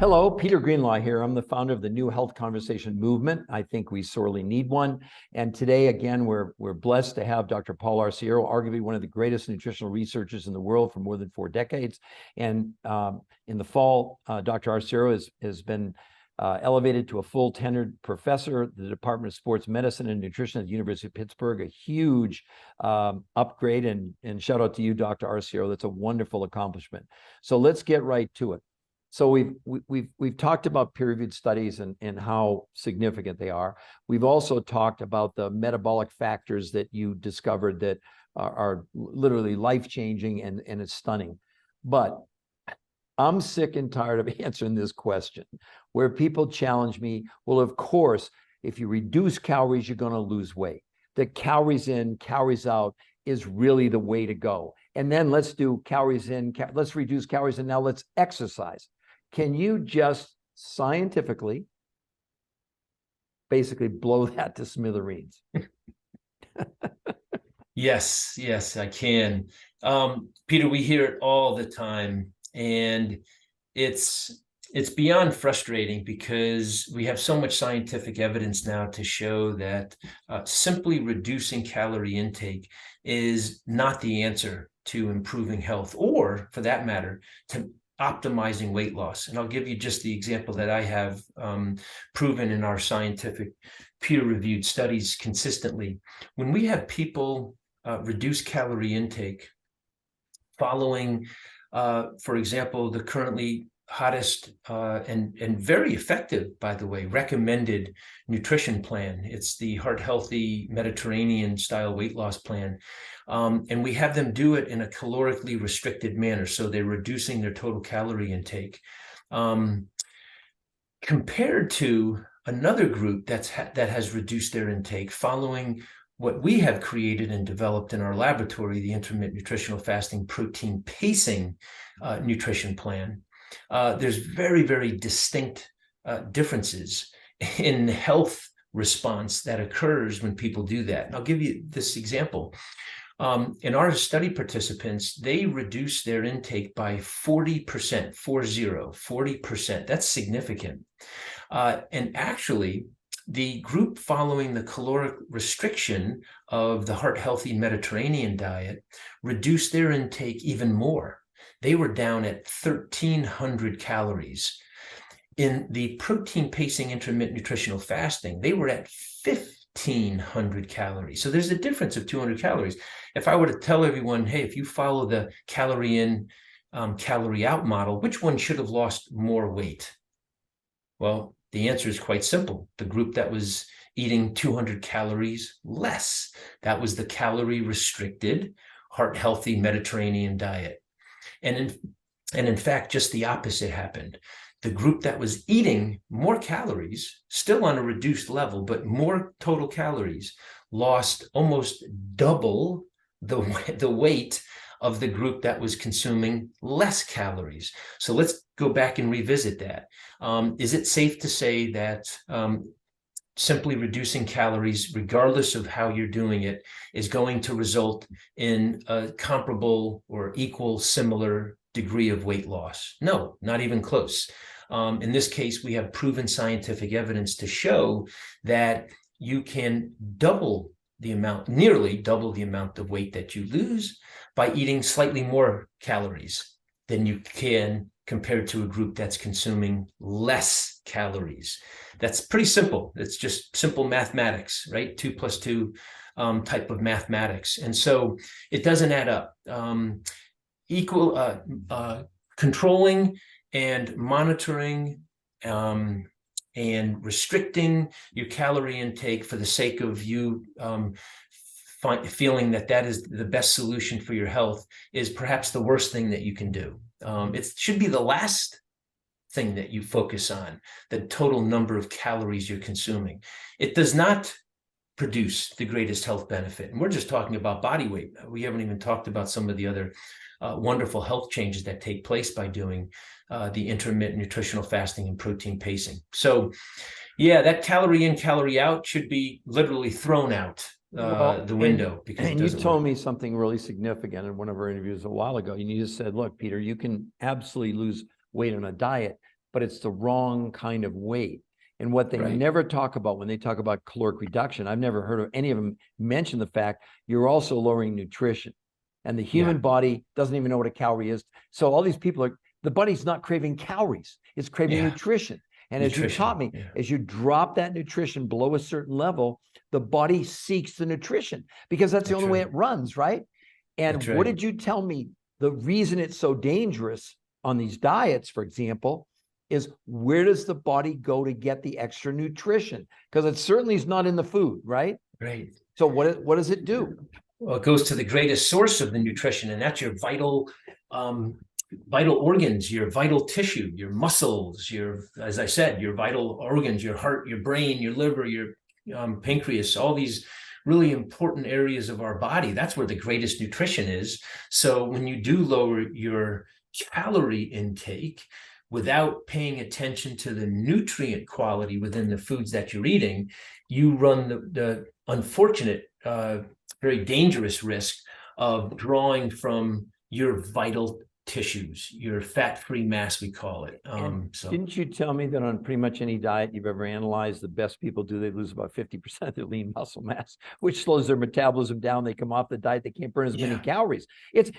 Hello, Peter Greenlaw here. I'm the founder of the New Health Conversation Movement. I think we sorely need one. And today, again, we're blessed to have Dr. Paul Arciero, arguably one of the greatest nutritional researchers in the world for more than 4 decades. And in the fall, Dr. Arciero has been elevated to a full tenured professor at the Department of Sports Medicine and Nutrition at the University of Pittsburgh, a huge upgrade. And shout out to you, Dr. Arciero. That's a wonderful accomplishment. So let's get right to it. So we've talked about peer-reviewed studies and how significant they are. We've also talked about the metabolic factors that you discovered that are literally life-changing and it's stunning. But I'm sick and tired of answering this question where people challenge me, well, of course, if you reduce calories, you're going to lose weight. The calories in, calories out is really the way to go. And then let's do calories in, let's reduce calories and now let's exercise. Can you just scientifically basically blow that to smithereens? Yes, I can. Peter, we hear it all the time, and it's beyond frustrating because we have so much scientific evidence now to show that simply reducing calorie intake is not the answer to improving health, or for that matter, to optimizing weight loss. And I'll give you just the example that I have proven in our scientific peer-reviewed studies consistently. When we have people reduce calorie intake following, for example, the currently hottest and very effective, by the way, recommended nutrition plan. It's the Heart Healthy Mediterranean style weight loss plan. And we have them do it in a calorically restricted manner. So they're reducing their total calorie intake. Compared to another group that has reduced their intake following what we have created and developed in our laboratory, the intermittent nutritional fasting protein pacing nutrition plan. There's very, very distinct differences in health response that occurs when people do that. And I'll give you this example. In our study participants, they reduced their intake by 40%, 40%. That's significant. And actually, the group following the caloric restriction of the Heart Healthy Mediterranean diet reduced their intake even more. They were down at 1,300 calories. In the protein pacing intermittent nutritional fasting, they were at 1,500 calories. So there's a difference of 200 calories. If I were to tell everyone, hey, if you follow the calorie in, calorie out model, which one should have lost more weight? Well, the answer is quite simple. The group that was eating 200 calories less. That was the calorie restricted, heart healthy Mediterranean diet. And in fact, just the opposite happened. The group that was eating more calories, still on a reduced level, but more total calories, lost almost double the weight of the group that was consuming less calories. So let's go back and revisit that. Is it safe to say that simply reducing calories, regardless of how you're doing it, is going to result in a comparable or equal, similar degree of weight loss? No, not even close. In this case, we have proven scientific evidence to show that you can nearly double the amount of weight that you lose by eating slightly more calories than you can compared to a group that's consuming less calories. That's pretty simple. It's just simple mathematics, right? 2 + 2 type of mathematics. And so it doesn't add up. Controlling and monitoring and restricting your calorie intake for the sake of you feeling that is the best solution for your health is perhaps the worst thing that you can do. It should be the last thing that you focus on, the total number of calories you're consuming. It does not produce the greatest health benefit. And we're just talking about body weight. We haven't even talked about some of the other wonderful health changes that take place by doing the intermittent nutritional fasting and protein pacing. So yeah, that calorie in, calorie out should be literally thrown out the window. And you told me something really significant in one of our interviews a while ago. You just said, look, Peter, you can absolutely lose weight on a diet, but it's the wrong kind of weight. And what they never talk about when they talk about caloric reduction, I've never heard of any of them mention the fact you're also lowering nutrition. And the human body doesn't even know what a calorie is. So all these people the body's not craving calories, it's craving nutrition. And as you taught me, as you drop that nutrition below a certain level, the body seeks the nutrition because that's the only way it runs, right? And what did you tell me? The reason it's so dangerous on these diets, for example, is where does the body go to get the extra nutrition? Because it certainly is not in the food, right? Right. So what does it do? Well, it goes to the greatest source of the nutrition, and that's your vital organs, your vital tissue, your muscles, as I said, your vital organs, your heart, your brain, your liver, your pancreas, all these really important areas of our body. That's where the greatest nutrition is. So when you do lower your calorie intake without paying attention to the nutrient quality within the foods that you're eating, you run the unfortunate, very dangerous risk of drawing from your vital tissues, your fat-free mass, we call it. So didn't you tell me that on pretty much any diet you've ever analyzed, the best people they lose about 50% of their lean muscle mass, which slows their metabolism down. They come off the diet, they can't burn as many calories. It's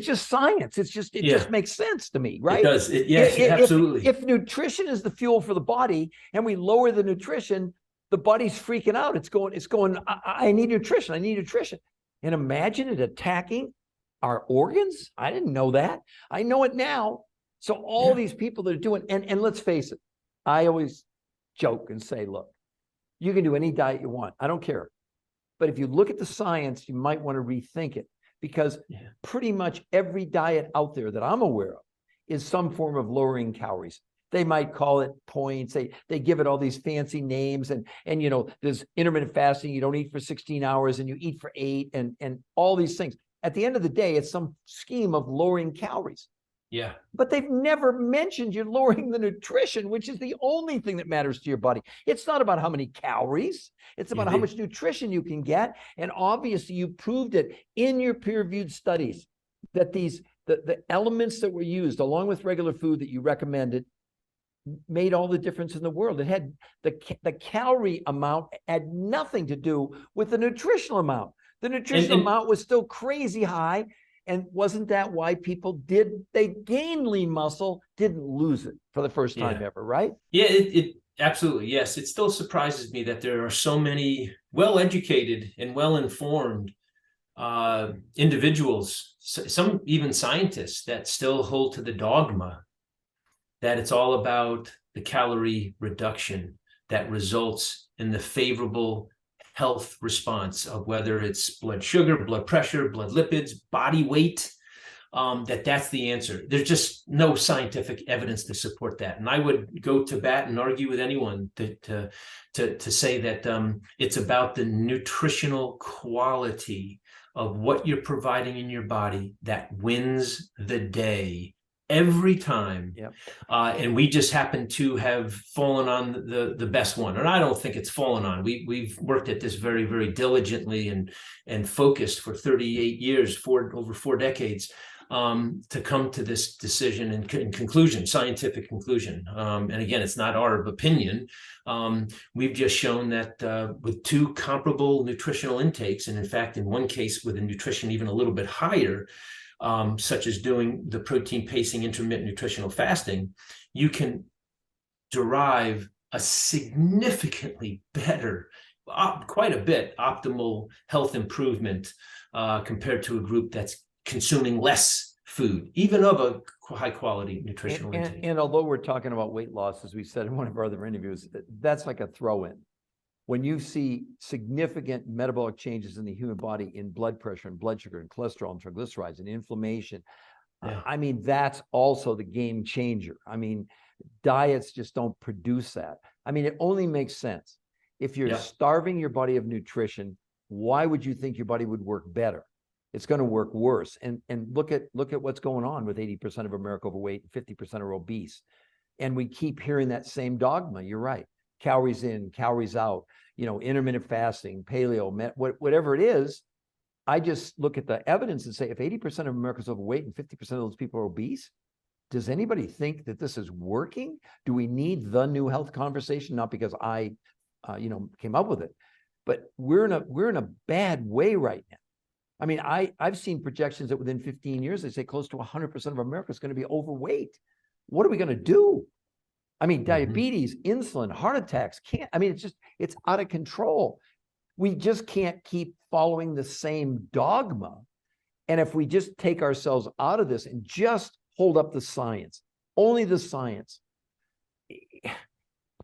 just science. It just makes sense to me, right? It does. Absolutely. If nutrition is the fuel for the body and we lower the nutrition, the body's freaking out. It's going, I need nutrition. I need nutrition. And imagine it attacking our organs. I didn't know that. I know it now. So all these people that are doing, and let's face it, I always joke and say, look, you can do any diet you want. I don't care. But if you look at the science, you might want to rethink it because pretty much every diet out there that I'm aware of is some form of lowering calories. They might call it points. They give it all these fancy names and there's intermittent fasting. You don't eat for 16 hours and you eat for 8 and all these things. At the end of the day, it's some scheme of lowering calories. Yeah. But they've never mentioned you're lowering the nutrition, which is the only thing that matters to your body. It's not about how many calories. It's about how much nutrition you can get. And obviously you proved it in your peer-reviewed studies that the elements that were used along with regular food that you recommended made all the difference in the world. It had the calorie amount had nothing to do with the nutritional amount. The nutritional amount was still crazy high. And wasn't that why people they gained lean muscle, didn't lose it for the first time ever, right? Yeah, it absolutely, yes. It still surprises me that there are so many well-educated and well-informed individuals, some even scientists, that still hold to the dogma that it's all about the calorie reduction that results in the favorable health response of whether it's blood sugar, blood pressure, blood lipids, body weight, that's the answer. There's just no scientific evidence to support that. And I would go to bat and argue with anyone to say that it's about the nutritional quality of what you're providing in your body that wins the day every time. And we just happen to have fallen on the best one. And I don't think it's fallen on. We've worked at this very, very diligently and focused for 38 years, over 4 decades, to come to this decision and conclusion, scientific conclusion. And again, it's not our opinion. We've just shown that with 2 comparable nutritional intakes, and in fact, in one case with a nutrition even a little bit higher, such as doing the protein pacing intermittent nutritional fasting, you can derive a significantly better, quite a bit optimal health improvement compared to a group that's consuming less food, even of a high quality nutritional intake. And although we're talking about weight loss, as we said in one of our other interviews, that's like a throw-in. When you see significant metabolic changes in the human body in blood pressure and blood sugar and cholesterol and triglycerides and inflammation, I mean, that's also the game changer. I mean, diets just don't produce that. I mean, it only makes sense. If you're starving your body of nutrition, why would you think your body would work better? It's going to work worse. And look at what's going on with 80% of America overweight and 50% are obese. And we keep hearing that same dogma. You're right. Calories in, calories out, intermittent fasting, paleo, whatever it is. I just look at the evidence and say, if 80% of America's overweight and 50% of those people are obese, does anybody think that this is working? Do we need the new health conversation? Not because I, came up with it, but we're in a bad way right now. I mean, I've seen projections that within 15 years, they say close to 100% of America is going to be overweight. What are we going to do? I mean, diabetes, insulin, heart attacks, it's out of control. We just can't keep following the same dogma. And if we just take ourselves out of this and just hold up the science, only the science.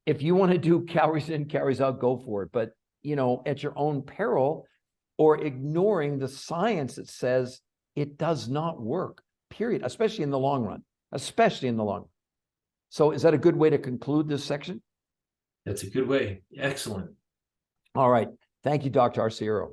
If you want to do calories in, calories out, go for it. But, at your own peril, or ignoring the science that says it does not work, period, especially in the long run, So is that a good way to conclude this section? That's a good way. Excellent. All right. Thank you, Dr. Arciero.